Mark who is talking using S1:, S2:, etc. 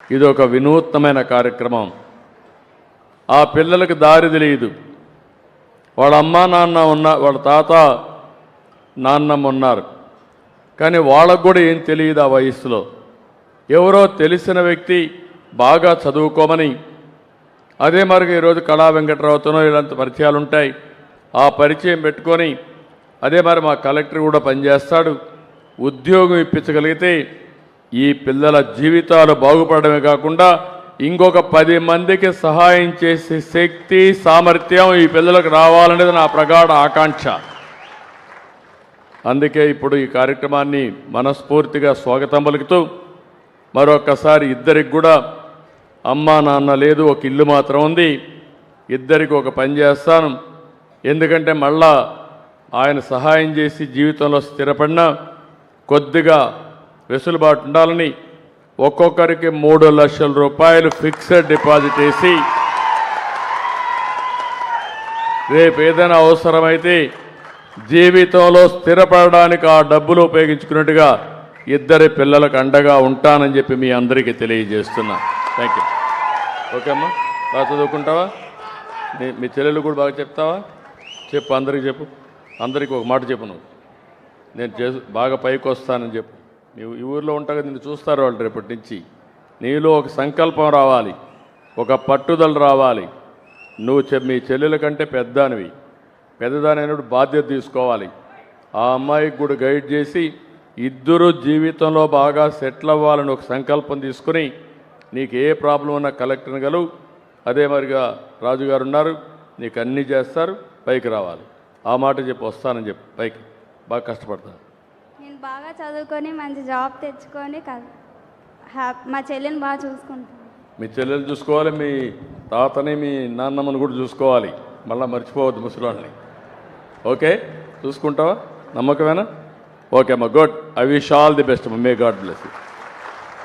S1: ఇది ఒక వినూత్నమైన కార్యక్రమం. ఆ పిల్లలకు దారి తెలియదు. వాళ్ళ అమ్మా నాన్న వాళ్ళ తాత నాన్నమ్మ ఉన్నారు, కానీ వాళ్ళకు కూడా ఏం తెలియదు ఆ వయసులో. ఎవరో తెలిసిన వ్యక్తి బాగా చదువుకోమని, అదే మరిగా ఈరోజు కళా వెంకటరావుతోనో ఇలాంటి పరిచయాలు ఉంటాయి, ఆ పరిచయం పెట్టుకొని అదే మరి మా కలెక్టర్ కూడా పనిచేస్తాడు, ఉద్యోగం ఇప్పించగలిగితే ఈ పిల్లల జీవితాలు బాగుపడమే కాకుండా ఇంకొక 10 మందికి సహాయం చేసే శక్తి సామర్థ్యం ఈ పిల్లలకు రావాలనేది నా ప్రగాఢ ఆకాంక్ష. అందుకే ఇప్పుడు ఈ కార్యక్రమాన్ని మనస్ఫూర్తిగా స్వాగతం పలుకుతూ మరొకసారి ఇద్దరికి కూడా అమ్మా నాన్న లేదు, ఒక ఇల్లు మాత్రం ఉంది, ఇద్దరికి ఒక పని చేస్తాను. ఎందుకంటే మళ్ళా ఆయన సహాయం చేసి జీవితంలో స్థిరపడినా కొద్దిగా వెసులుబాటు ఉండాలని ఒక్కొక్కరికి 3 లక్షల రూపాయలు ఫిక్స్డ్ డిపాజిట్ వేసి రేపు ఏదైనా అవసరమైతే జీవితంలో స్థిరపడడానికి ఆ డబ్బులు ఉపయోగించుకున్నట్టుగా ఇద్దరి పిల్లలకు అండగా ఉంటానని చెప్పి మీ అందరికీ తెలియజేస్తున్నా. Thank you. ఓకే అమ్మా, బాగా చదువుకుంటావా? మీ చెల్లెలు కూడా బాగా చెప్తావా? చెప్పు, అందరికీ చెప్పు. అందరికీ ఒక మాట చెప్పు, నువ్వు నేను బాగా పైకి వస్తానని చెప్పు. నీవు ఈ ఊరిలో ఉంటాగా నిన్ను చూస్తారు వాళ్ళు రేపటి నుంచి. నీలో ఒక సంకల్పం రావాలి, ఒక పట్టుదల రావాలి. నువ్వు మీ చెల్లెల కంటే పెద్దదానైనప్పుడు బాధ్యత తీసుకోవాలి. ఆ అమ్మాయికి కూడా గైడ్ చేసి ఇద్దరు జీవితంలో బాగా సెటిల్ అవ్వాలని ఒక సంకల్పం తీసుకుని నీకు ఏ ప్రాబ్లం ఉన్నా కలెక్టర్ని గలవు. అదే మరిగా రాజుగారు ఉన్నారు, నీకు అన్నీ చేస్తారు, పైకి రావాలి. ఆ మాట చెప్పి వస్తానని చెప్పి పైకి బాగా కష్టపడతాను.
S2: నేను బాగా చదువుకొని మంచి జాబ్ తెచ్చుకొని మా చెల్లిని బాగా చూసుకుంటాను.
S1: మీ చెల్లెలు చూసుకోవాలి, మీ తాతని మీ నాన్నమ్మని కూడా చూసుకోవాలి. మళ్ళీ మర్చిపోవద్దు ముసలివాళ్ళని. ఓకే, చూసుకుంటావా? నమ్మకమేనా? ఓకే అమ్మా, good. I wish all the best అమ్మా. May God bless you.